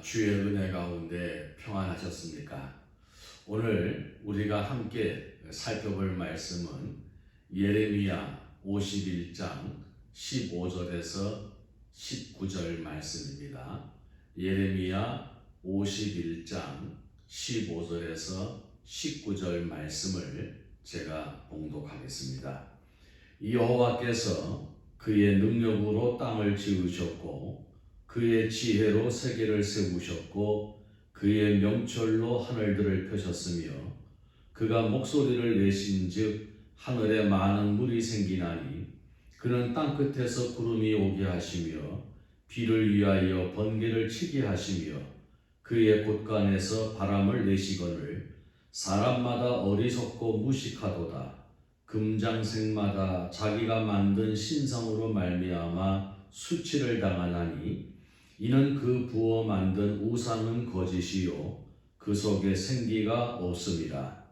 주의 은혜 가운데 평안하셨습니까? 오늘 우리가 함께 살펴볼 말씀은 예레미야 51장 15절에서 19절 말씀입니다. 예레미야 51장 15절에서 19절 말씀을 제가 봉독하겠습니다. 여호와께서 그의 능력으로 땅을 지으셨고 그의 지혜로 세계를 세우셨고 그의 명철로 하늘들을 펴셨으며 그가 목소리를 내신즉 하늘에 많은 물이 생기나니 그는 땅끝에서 구름이 오게 하시며 비를 위하여 번개를 치게 하시며 그의 곳간에서 바람을 내시거늘 사람마다 어리석고 무식하도다. 금장색마다 자기가 만든 신성으로 말미암아 수치를 당하나니 이는 그 부어 만든 우상은 거짓이요 그 속에 생기가 없음이라.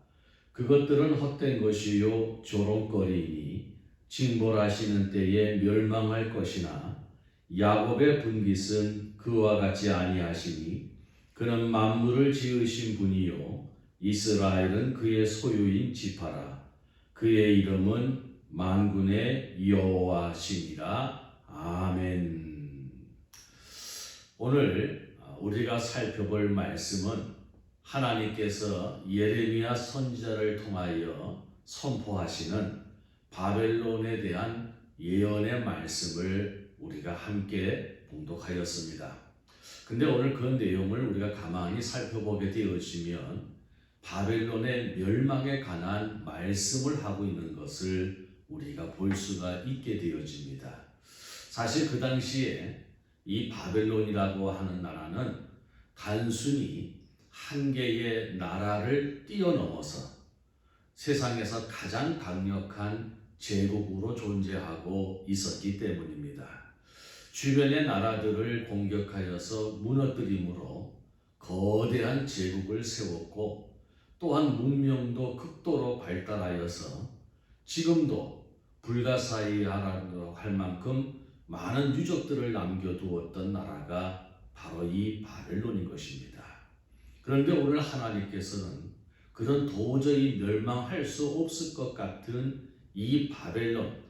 그것들은 헛된 것이요 조롱거리이니 징벌하시는 때에 멸망할 것이나 야곱의 분깃은 그와 같지 아니하시니 그는 만물을 지으신 분이요 이스라엘은 그의 소유인 지파라. 그의 이름은 만군의 여호와시니라. 아멘. 오늘 우리가 살펴볼 말씀은 하나님께서 예레미야 선지자를 통하여 선포하시는 바벨론에 대한 예언의 말씀을 우리가 함께 봉독하였습니다. 근데 오늘 그 내용을 우리가 가만히 살펴보게 되어지면 바벨론의 멸망에 관한 말씀을 하고 있는 것을 우리가 볼 수가 있게 되어집니다. 사실 그 당시에 이 바벨론이라고 하는 나라는 단순히 한 개의 나라를 뛰어넘어서 세상에서 가장 강력한 제국으로 존재하고 있었기 때문입니다. 주변의 나라들을 공격하여서 무너뜨림으로 거대한 제국을 세웠고 또한 문명도 극도로 발달하여서 지금도 불가사의하라고 할 만큼 많은 유적들을 남겨두었던 나라가 바로 이 바벨론인 것입니다. 그런데 오늘 하나님께서는 그런 도저히 멸망할 수 없을 것 같은 이 바벨론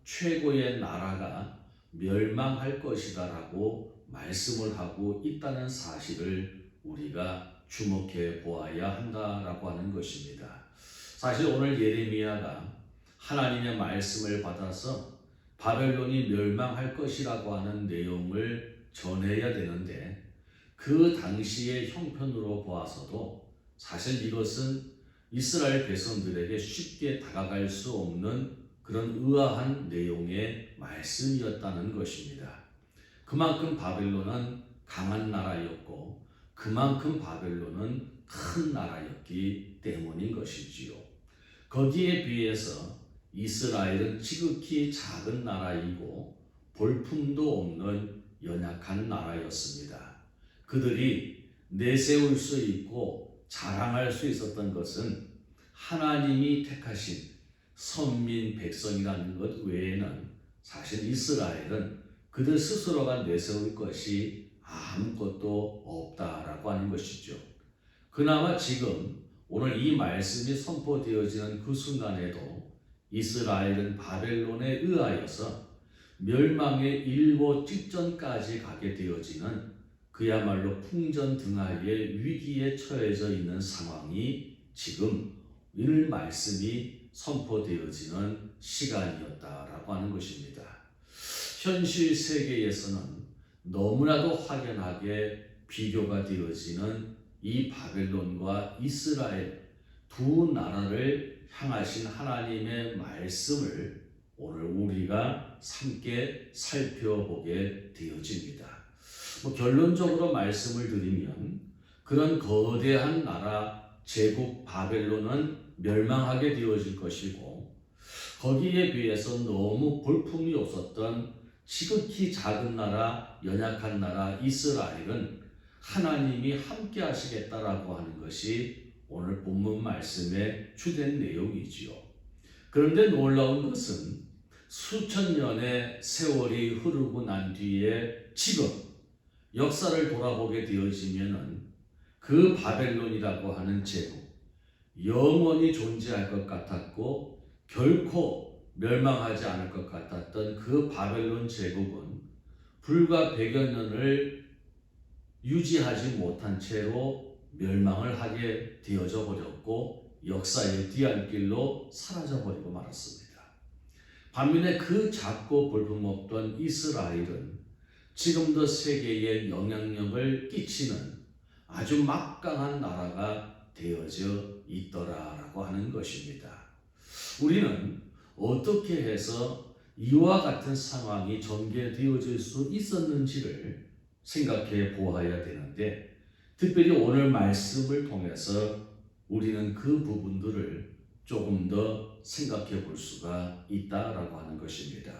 최고의 나라가 멸망할 것이다 라고 말씀을 하고 있다는 사실을 우리가 주목해 보아야 한다라고 하는 것입니다. 사실 오늘 예레미야가 하나님의 말씀을 받아서 바벨론이 멸망할 것이라고 하는 내용을 전해야 되는데 그 당시의 형편으로 보아서도 사실 이것은 이스라엘 백성들에게 쉽게 다가갈 수 없는 그런 의아한 내용의 말씀이었다는 것입니다. 그만큼 바벨론은 강한 나라였고 그만큼 바벨론은 큰 나라였기 때문인 것이지요. 거기에 비해서 이스라엘은 지극히 작은 나라이고 볼품도 없는 연약한 나라였습니다. 그들이 내세울 수 있고 자랑할 수 있었던 것은 하나님이 택하신 선민 백성이라는 것 외에는 사실 이스라엘은 그들 스스로가 내세울 것이 아무것도 없다라고 하는 것이죠. 그나마 지금 오늘 이 말씀이 선포되어지는 그 순간에도 이스라엘은 바벨론에 의하여서 멸망의 일보 직전까지 가게 되어지는 그야말로 풍전등화의 위기에 처해져 있는 상황이 지금 오늘 말씀이 선포되어지는 시간이었다라고 하는 것입니다. 현실 세계에서는 너무나도 확연하게 비교가 되어지는 이 바벨론과 이스라엘 두 나라를 향하신 하나님의 말씀을 오늘 우리가 함께 살펴보게 되어집니다. 결론적으로 말씀을 드리면 그런 거대한 나라 제국 바벨론은 멸망하게 되어질 것이고 거기에 비해서 너무 볼품이 없었던 지극히 작은 나라, 연약한 나라 이스라엘은 하나님이 함께 하시겠다라고 하는 것이 오늘 본문 말씀의 주된 내용이지요. 그런데 놀라운 것은 수천 년의 세월이 흐르고 난 뒤에 지금 역사를 돌아보게 되어지면은 그 바벨론이라고 하는 제국, 영원히 존재할 것 같았고 결코 멸망하지 않을 것 같았던 그 바벨론 제국은 불과 100여 년을 유지하지 못한 채로 멸망을 하게 되어져 버렸고 역사의 뒤안길로 사라져 버리고 말았습니다. 반면에 그 작고 볼품없던 이스라엘은 지금도 세계에 영향력을 끼치는 아주 막강한 나라가 되어져 있더라라고 하는 것입니다. 우리는 어떻게 해서 이와 같은 상황이 전개되어질 수 있었는지를 생각해 보아야 되는데, 특별히 오늘 말씀을 통해서 우리는 그 부분들을 조금 더 생각해 볼 수가 있다라고 하는 것입니다.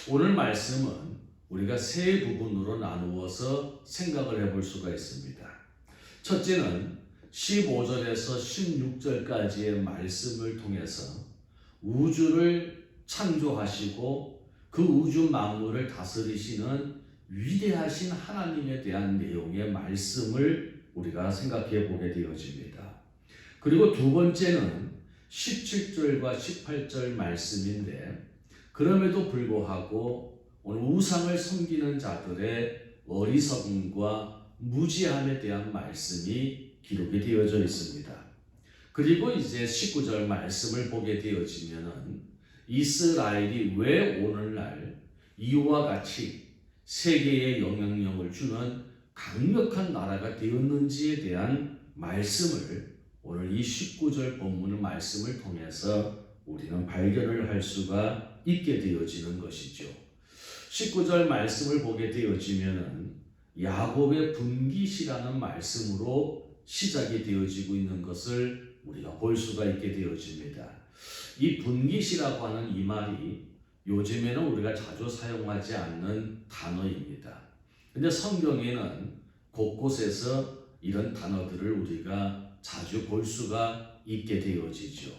오늘 말씀은 우리가 세 부분으로 나누어서 생각을 해볼 수가 있습니다. 첫째는 15절에서 16절까지의 말씀을 통해서 우주를 창조하시고 그 우주 만물을 다스리시는 위대하신 하나님에 대한 내용의 말씀을 우리가 생각해 보게 되어집니다. 그리고 두 번째는 17절과 18절 말씀인데, 그럼에도 불구하고 오늘 우상을 섬기는 자들의 어리석음과 무지함에 대한 말씀이 기록이 되어져 있습니다. 그리고 이제 19절 말씀을 보게 되어지면은 이스라엘이 왜 오늘날 이와 같이 세계에 영향력을 주는 강력한 나라가 되었는지에 대한 말씀을 오늘 이 19절 본문의 말씀을 통해서 우리는 발견을 할 수가 있게 되어지는 것이죠. 19절 말씀을 보게 되어지면은 야곱의 분깃이라는 말씀으로 시작이 되어지고 있는 것을 우리가 볼 수가 있게 되어집니다. 이 분깃이라고 하는 이 말이 요즘에는 우리가 자주 사용하지 않는 단어입니다. 근데 성경에는 곳곳에서 이런 단어들을 우리가 자주 볼 수가 있게 되어지죠.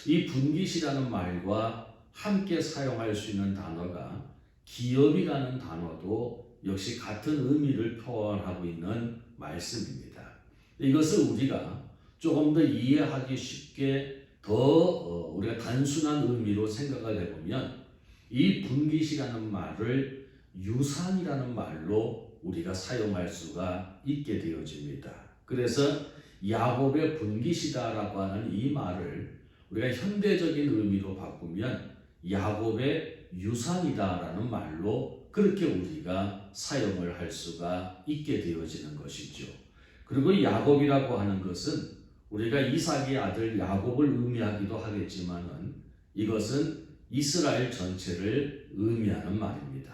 이 분깃이라는 말과 함께 사용할 수 있는 단어가 기업이라는 단어도 역시 같은 의미를 표현하고 있는 말씀입니다. 이것을 우리가 조금 더 이해하기 쉽게 더 우리가 단순한 의미로 생각을 해보면 이 분깃이라는 말을 유산이라는 말로 우리가 사용할 수가 있게 되어집니다. 그래서 야곱의 분깃이다라고 하는 이 말을 우리가 현대적인 의미로 바꾸면 야곱의 유산이다라는 말로 그렇게 우리가 사용을 할 수가 있게 되어지는 것이죠. 그리고 야곱이라고 하는 것은 우리가 이삭의 아들 야곱을 의미하기도 하겠지만은 이것은 이스라엘 전체를 의미하는 말입니다.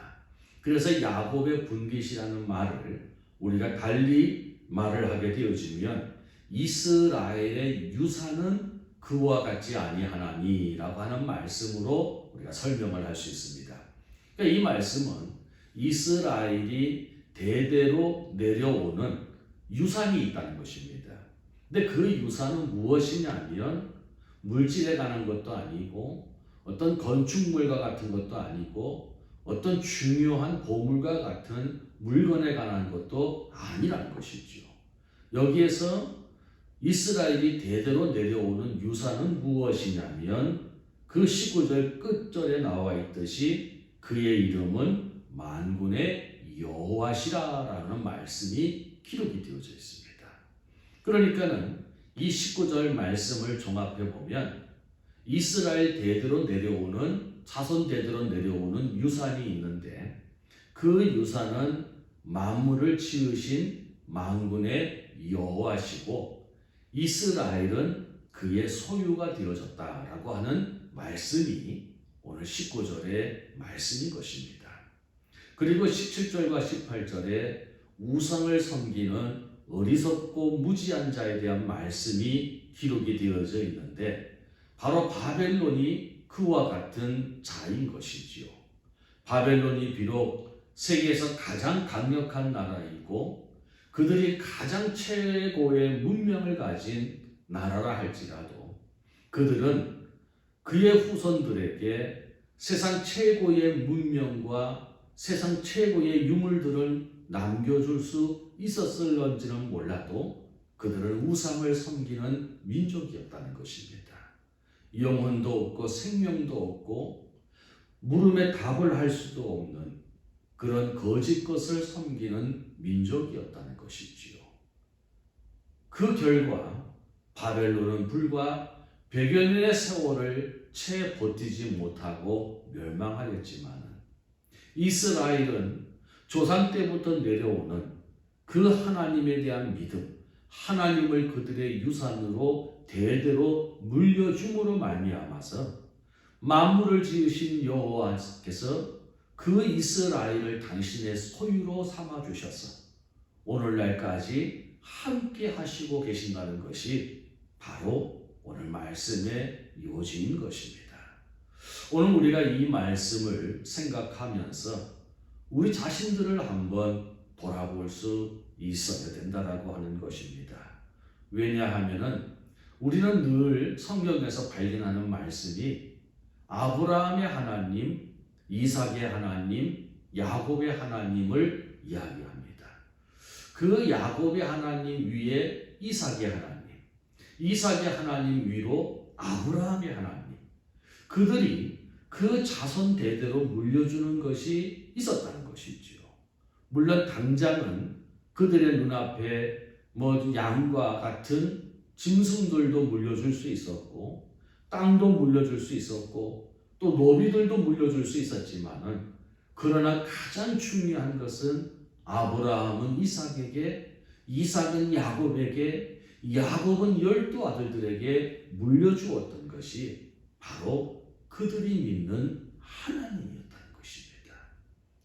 그래서 야곱의 분깃이라는 말을 우리가 달리 말을 하게 되어지면 이스라엘의 유산은 그와 같지 아니하나니라고 하는 말씀으로 우리가 설명을 할 수 있습니다. 그러니까 이 말씀은 이스라엘이 대대로 내려오는 유산이 있다는 것입니다. 근데 그 유산은 무엇이냐면 물질에 관한 것도 아니고 어떤 건축물과 같은 것도 아니고 어떤 중요한 보물과 같은 물건에 관한 것도 아니라는 것이죠. 여기에서 이스라엘이 대대로 내려오는 유산은 무엇이냐면 그 19절 끝절에 나와 있듯이 그의 이름은 만군의 여호와시라라는 말씀이 기록이 되어져 있습니다. 그러니까는 이 19절 말씀을 종합해 보면 이스라엘 대대로 내려오는 자손 대대로 내려오는 유산이 있는데 그 유산은 만물을 지으신 만군의 여호와시고 이스라엘은 그의 소유가 되어졌다라고 하는 말씀이 오늘 19절의 말씀인 것입니다. 그리고 17절과 18절에 우상을 섬기는 어리석고 무지한 자에 대한 말씀이 기록이 되어져 있는데 바로 바벨론이 그와 같은 자인 것이지요. 바벨론이 비록 세계에서 가장 강력한 나라이고 그들이 가장 최고의 문명을 가진 나라라 할지라도 그들은 그의 후손들에게 세상 최고의 문명과 세상 최고의 유물들을 남겨줄 수 있었을런지는 몰라도 그들은 우상을 섬기는 민족이었다는 것입니다. 영혼도 없고 생명도 없고 물음에 답을 할 수도 없는 그런 거짓 것을 섬기는 민족이었다는 것이지요. 그 결과 바벨론은 불과 100여 년의 세월을 채 버티지 못하고 멸망하였지만 이스라엘은 조상 때부터 내려오는 그 하나님에 대한 믿음, 하나님을 그들의 유산으로 대대로 물려줌으로 말미암아서 만물을 지으신 여호와께서 그 이스라엘을 당신의 소유로 삼아 주셔서 오늘날까지 함께 하시고 계신다는 것이 바로 오늘 말씀의 요지인 것입니다. 오늘 우리가 이 말씀을 생각하면서 우리 자신들을 한번 돌아볼 수 있어야 된다라고 하는 것입니다. 왜냐하면은 우리는 늘 성경에서 발견하는 말씀이 아브라함의 하나님, 이삭의 하나님, 야곱의 하나님을 이야기합니다. 그 야곱의 하나님 위에 이삭의 하나님, 이삭의 하나님 위로 아브라함의 하나님, 그들이 그 자손 대대로 물려주는 것이 있었다는 것이지요. 물론 당장은 그들의 눈앞에 양과 같은 짐승들도 물려줄 수 있었고 땅도 물려줄 수 있었고 또 노비들도 물려줄 수 있었지만은 그러나 가장 중요한 것은 아브라함은 이삭에게, 이삭은 야곱에게, 야곱은 12아들들에게 물려주었던 것이 바로 그들이 믿는 하나님이었다는 것입니다.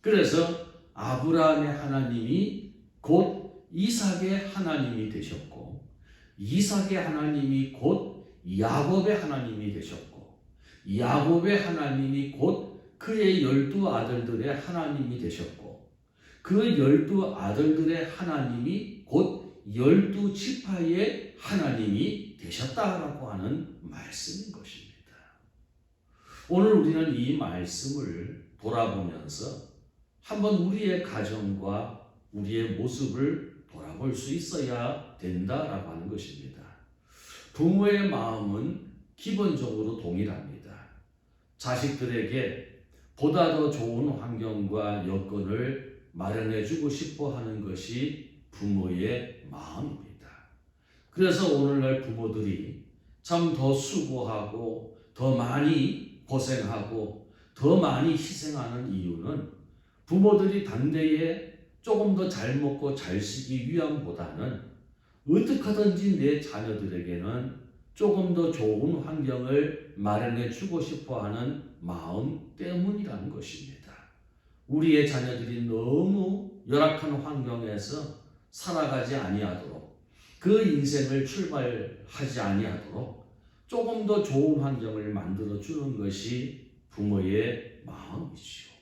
그래서 아브라함의 하나님이 곧 이삭의 하나님이 되셨고 이삭의 하나님이 곧 야곱의 하나님이 되셨고 야곱의 하나님이 곧 그의 12아들들의 하나님이 되셨고 그 12아들들의 하나님이 곧 12지파의 하나님이 되셨다라고 하는 말씀인 것입니다. 오늘 우리는 이 말씀을 돌아보면서 한번 우리의 가정과 우리의 모습을 돌아볼 수 있어야 된다라고 하는 것입니다. 부모의 마음은 기본적으로 동일합니다. 자식들에게 보다 더 좋은 환경과 여건을 마련해주고 싶어 하는 것이 부모의 마음입니다. 그래서 오늘날 부모들이 참 더 수고하고 더 많이 고생하고 더 많이 희생하는 이유는 부모들이 당대에 조금 더 잘 먹고 잘 쉬기 위함보다는 어떻게 하든지 내 자녀들에게는 조금 더 좋은 환경을 마련해 주고 싶어 하는 마음 때문이라는 것입니다. 우리의 자녀들이 너무 열악한 환경에서 살아가지 아니하도록 그 인생을 출발하지 아니하도록 조금 더 좋은 환경을 만들어 주는 것이 부모의 마음이지요.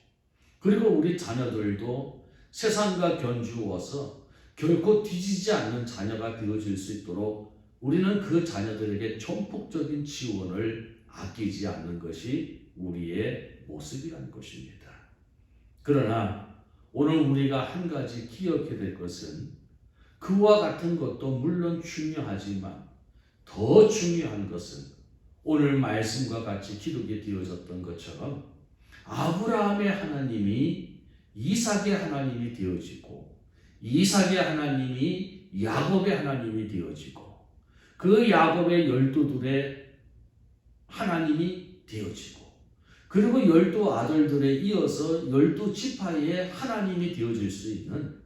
그리고 우리 자녀들도 세상과 견주어서 결코 뒤지지 않는 자녀가 되어질 수 있도록 우리는 그 자녀들에게 전폭적인 지원을 아끼지 않는 것이 우리의 모습이라는 것입니다. 그러나 오늘 우리가 한 가지 기억해야 될 것은 그와 같은 것도 물론 중요하지만 더 중요한 것은 오늘 말씀과 같이 기록이 되어졌던 것처럼 아브라함의 하나님이 이삭의 하나님이 되어지고 이삭의 하나님이 야곱의 하나님이 되어지고 그 야곱의 12들의 하나님이 되어지고 그리고 12아들들에 이어서 12지파의 하나님이 되어질 수 있는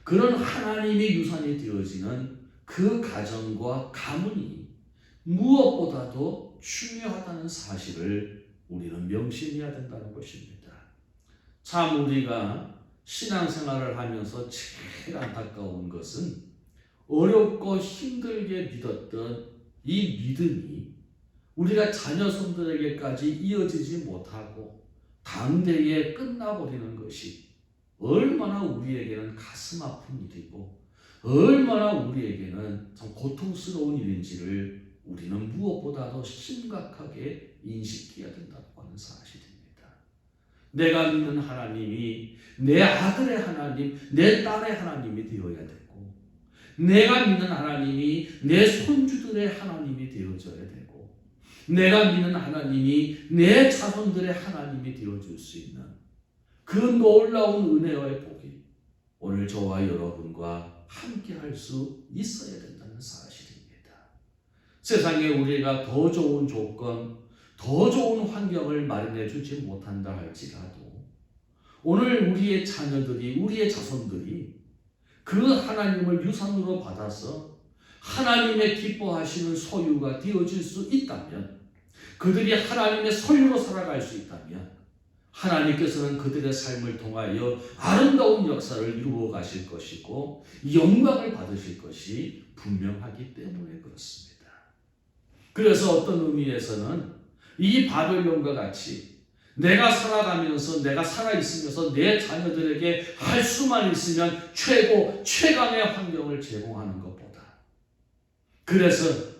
그런 하나님의 유산이 되어지는 그 가정과 가문이 무엇보다도 중요하다는 사실을 우리는 명심해야 된다는 것입니다. 참 우리가 신앙생활을 하면서 제일 안타까운 것은 어렵고 힘들게 믿었던 이 믿음이 우리가 자녀손들에게까지 이어지지 못하고 당대에 끝나버리는 것이 얼마나 우리에게는 가슴 아픈 일이고 얼마나 우리에게는 참 고통스러운 일인지를 우리는 무엇보다도 심각하게 인식해야 된다고 하는 사실입니다. 내가 믿는 하나님이 내 아들의 하나님, 내 딸의 하나님이 되어야 되고, 내가 믿는 하나님이 내 손주들의 하나님이 되어져야 되고, 내가 믿는 하나님이 내 자손들의 하나님이 되어줄 수 있는 그 놀라운 은혜와의 복이 오늘 저와 여러분과 함께 할 수 있어야 된다는 사실입니다. 세상에 우리가 더 좋은 조건, 더 좋은 환경을 마련해 주지 못한다 할지라도 오늘 우리의 자녀들이, 우리의 자손들이 그 하나님을 유산으로 받아서 하나님의 기뻐하시는 소유가 되어질 수 있다면, 그들이 하나님의 소유로 살아갈 수 있다면 하나님께서는 그들의 삶을 통하여 아름다운 역사를 이루어 가실 것이고 영광을 받으실 것이 분명하기 때문에 그렇습니다. 그래서 어떤 의미에서는 이 바벨론과 같이 내가 살아가면서, 내가 살아있으면서 내 자녀들에게 할 수만 있으면 최강의 환경을 제공하는 것보다, 그래서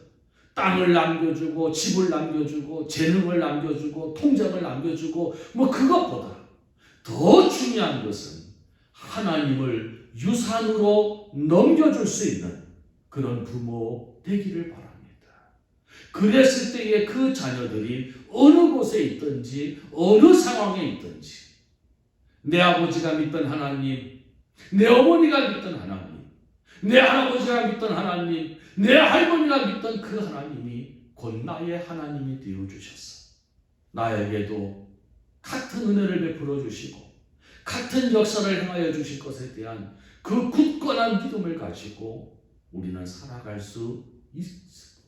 땅을 남겨주고 집을 남겨주고 재능을 남겨주고 통장을 남겨주고 그것보다 더 중요한 것은 하나님을 유산으로 넘겨줄 수 있는 그런 부모 되기를 바랍니다. 그랬을 때에 그 자녀들이 어느 곳에 있든지 어느 상황에 있든지 내 아버지가 믿던 하나님, 내 어머니가 믿던 하나님, 내 할아버지가 믿던 하나님, 내 할머니가 믿던 그 하나님이 곧 나의 하나님이 되어주셨어. 나에게도 같은 은혜를 베풀어 주시고 같은 역사를 행하여 주실 것에 대한 그 굳건한 믿음을 가지고 우리는 살아갈 수 있습니다.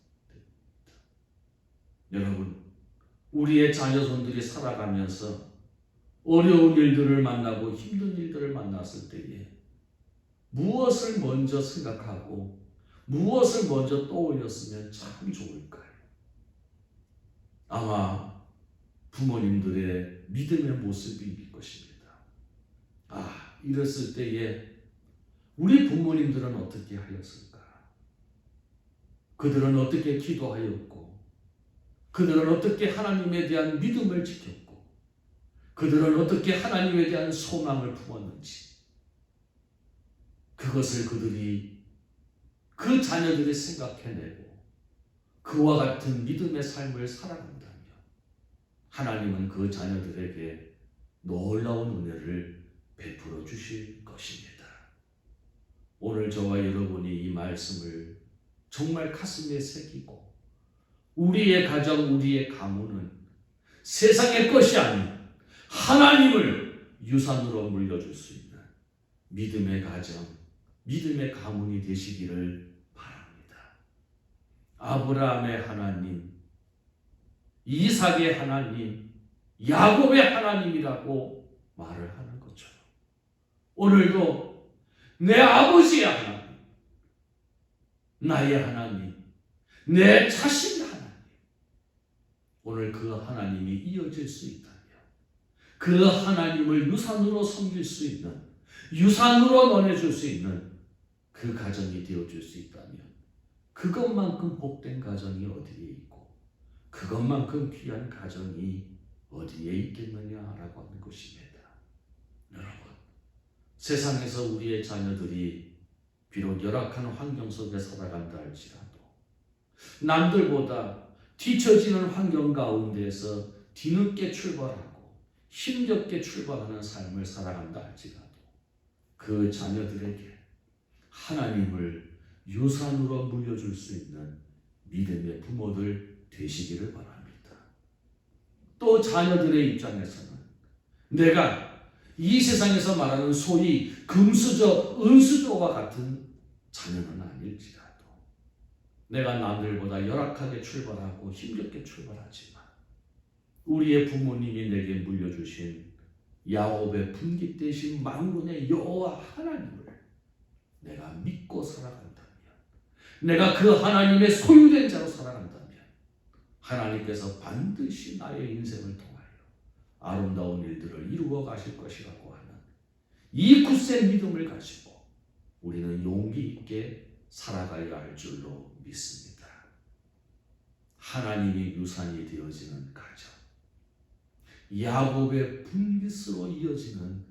여러분, 우리의 자녀손들이 살아가면서 어려운 일들을 만나고 힘든 일들을 만났을 때에 무엇을 먼저 생각하고 무엇을 먼저 떠올렸으면 참 좋을까요? 아마 부모님들의 믿음의 모습일 것입니다. 이랬을 때에 우리 부모님들은 어떻게 하였을까? 그들은 어떻게 기도하였고, 그들은 어떻게 하나님에 대한 믿음을 지켰고, 그들은 어떻게 하나님에 대한 소망을 품었는지, 그것을 그 자녀들이 생각해내고 그와 같은 믿음의 삶을 살아간다면 하나님은 그 자녀들에게 놀라운 은혜를 베풀어 주실 것입니다. 오늘 저와 여러분이 이 말씀을 정말 가슴에 새기고 우리의 가정, 우리의 가문은 세상의 것이 아닌 하나님을 유산으로 물려줄 수 있는 믿음의 가정, 믿음의 가문이 되시기를 바랍니다. 아브라함의 하나님, 이삭의 하나님, 야곱의 하나님이라고 말을 하는 것처럼 오늘도 내 아버지의 하나님, 나의 하나님, 내 자신의 하나님, 오늘 그 하나님이 이어질 수 있다면, 그 하나님을 유산으로 섬길 수 있는, 유산으로 논해줄 수 있는 그 가정이 되어줄 수 있다면 그것만큼 복된 가정이 어디에 있고 그것만큼 귀한 가정이 어디에 있겠느냐라고 하는 것입니다. 여러분, 세상에서 우리의 자녀들이 비록 열악한 환경 속에 살아간다 할지라도 남들보다 뒤처지는 환경 가운데에서 뒤늦게 출발하고 힘겹게 출발하는 삶을 살아간다 할지라도 그 자녀들에게 하나님을 유산으로 물려줄 수 있는 믿음의 부모들 되시기를 바랍니다. 또 자녀들의 입장에서는 내가 이 세상에서 말하는 소위 금수저, 은수저와 같은 자녀는 아닐지라도 내가 남들보다 열악하게 출발하고 힘겹게 출발하지만 우리의 부모님이 내게 물려주신 야곱의 분깃대신 만군의 여호와 하나님을 내가 믿고 살아간다면, 내가 그 하나님의 소유된 자로 살아간다면 하나님께서 반드시 나의 인생을 통하여 아름다운 일들을 이루어 가실 것이라고 하는 이 굳센 믿음을 가지고 우리는 용기 있게 살아가야 할 줄로 믿습니다. 하나님이 유산이 되어지는 가정, 야곱의 분깃으로 이어지는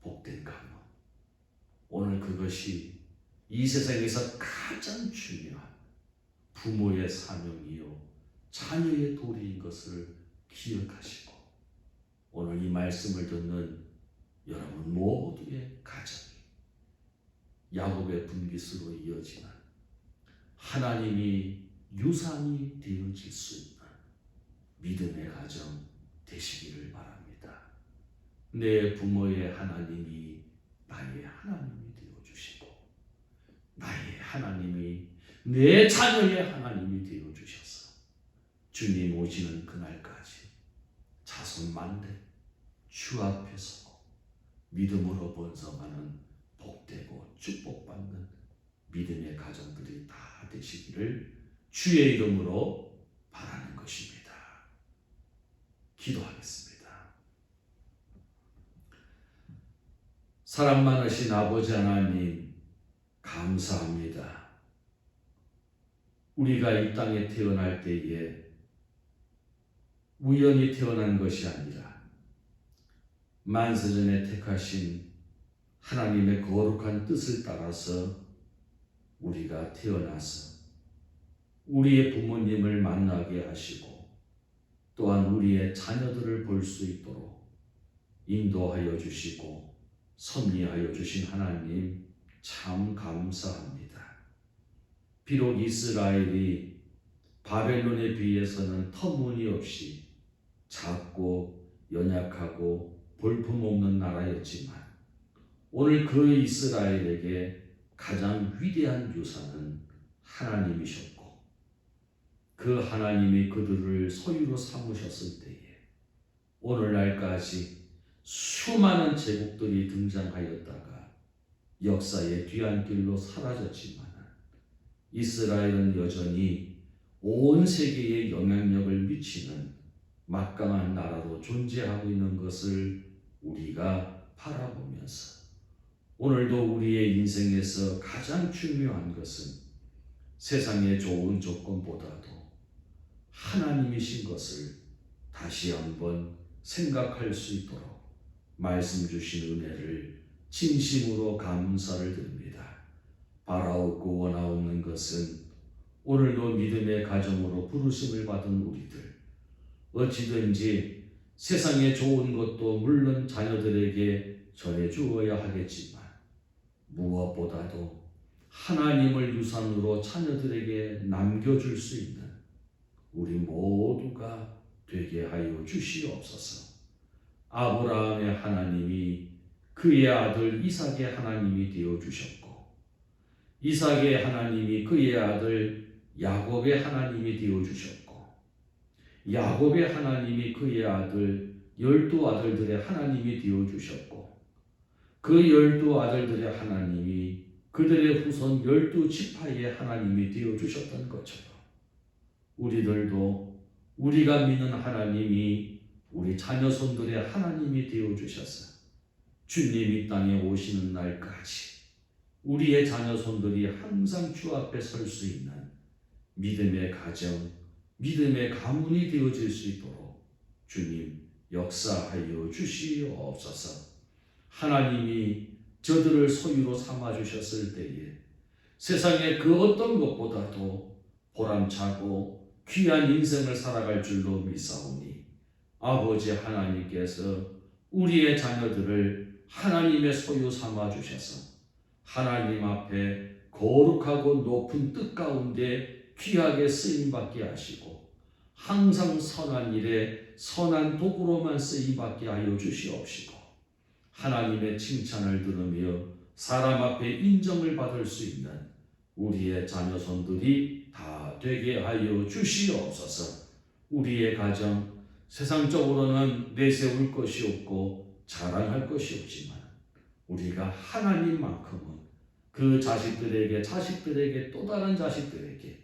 복된 가문. 오늘 그것이 이 세상에서 가장 중요한 부모의 사명이요 자녀의 도리인 것을 기억하시고 오늘 이 말씀을 듣는 여러분 모두의 가정이 야곱의 분깃으로 이어지는 하나님이 유산이 되어질 수 있는 믿음의 가정 되시기를 바랍니다. 내 부모의 하나님이 나의 하나님이 되어주시고 나의 하나님이 내 자녀의 하나님이 되어주셔서 주님 오시는 그날까지 자손 만대 주 앞에 서고 믿음으로 번성하는 복되고 축복받는 믿음의 가정들이 다 되시기를 주의 이름으로 바라는 것입니다. 기도하겠습니다. 사랑 많으신 아버지 하나님 감사합니다. 우리가 이 땅에 태어날 때에 우연히 태어난 것이 아니라 만세전에 택하신 하나님의 거룩한 뜻을 따라서 우리가 태어나서 우리의 부모님을 만나게 하시고 또한 우리의 자녀들을 볼 수 있도록 인도하여 주시고 섭리하여 주신 하나님 참 감사합니다. 비록 이스라엘이 바벨론에 비해서는 터무니없이 작고 연약하고 볼품없는 나라였지만 오늘 그 이스라엘에게 가장 위대한 유산은 하나님이셨고 그 하나님이 그들을 소유로 삼으셨을 때에 오늘날까지 수많은 제국들이 등장하였다가 역사의 뒤안길로 사라졌지만 이스라엘은 여전히 온 세계에 영향력을 미치는 막강한 나라로 존재하고 있는 것을 우리가 바라보면서 오늘도 우리의 인생에서 가장 중요한 것은 세상의 좋은 조건보다도 하나님이신 것을 다시 한번 생각할 수 있도록 말씀 주신 은혜를 진심으로 감사를 드립니다. 바라옵고 원하옵는 것은 오늘도 믿음의 가정으로 부르심을 받은 우리들 어찌든지 세상의 좋은 것도 물론 자녀들에게 전해주어야 하겠지만 무엇보다도 하나님을 유산으로 자녀들에게 남겨줄 수 있는 우리 모두가 되게 하여 주시옵소서. 아브라함의 하나님이 그의 아들 이삭의 하나님이 되어주셨고 이삭의 하나님이 그의 아들 야곱의 하나님이 되어주셨고 야곱의 하나님이 그의 아들 12아들들의 하나님이 되어주셨고 그 12아들들의 하나님이 그들의 후손 12지파의 하나님이 되어주셨던 것처럼 우리들도 우리가 믿는 하나님이 우리 자녀손들의 하나님이 되어주셔서 주님 이 땅에 오시는 날까지 우리의 자녀손들이 항상 주 앞에 설 수 있는 믿음의 가정, 믿음의 가문이 되어질 수 있도록 주님 역사하여 주시옵소서. 하나님이 저들을 소유로 삼아주셨을 때에 세상의 그 어떤 것보다도 보람차고 귀한 인생을 살아갈 줄로 믿사오니 아버지 하나님께서 우리의 자녀들을 하나님의 소유 삼아주셔서 하나님 앞에 거룩하고 높은 뜻 가운데 귀하게 쓰임받게 하시고 항상 선한 일에 선한 도구로만 쓰임받게 하여 주시옵시고 하나님의 칭찬을 들으며 사람 앞에 인정을 받을 수 있는 우리의 자녀손들이 다 되게 하여 주시옵소서. 우리의 가정 세상적으로는 내세울 것이 없고 자랑할 것이 없지만 우리가 하나님만큼은 그 자식들에게 또 다른 자식들에게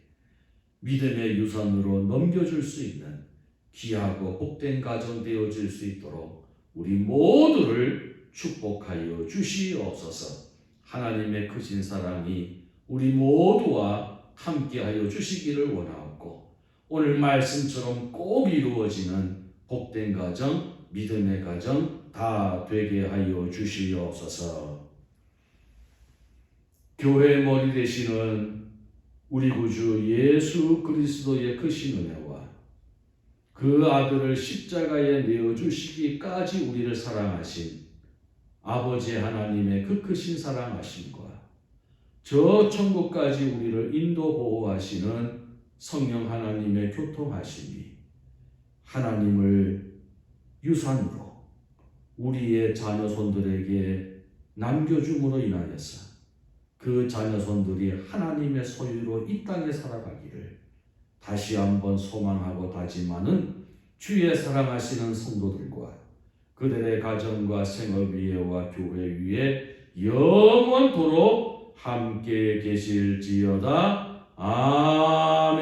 믿음의 유산으로 넘겨줄 수 있는 귀하고 복된 가정 되어질 수 있도록 우리 모두를 축복하여 주시옵소서. 하나님의 크신 사랑이 우리 모두와 함께하여 주시기를 원하옵고 오늘 말씀처럼 꼭 이루어지는 복된 가정 믿음의 가정 다 되게 하여 주시옵소서. 교회의 머리 되시는 우리 구주 예수 그리스도의 크신 은혜와 그 아들을 십자가에 내어주시기까지 우리를 사랑하신 아버지 하나님의 그 크신 사랑하심과 저 천국까지 우리를 인도 보호하시는 성령 하나님의 교통하심이 하나님을 유산으로 우리의 자녀손들에게 남겨줌으로 인하여서 그 자녀손들이 하나님의 소유로 이 땅에 살아가기를 다시 한번 소망하고 다짐하는 주의 사랑하시는 성도들과 그들의 가정과 생업 위에와 교회 위에 영원토록 함께 계실지어다. 아멘.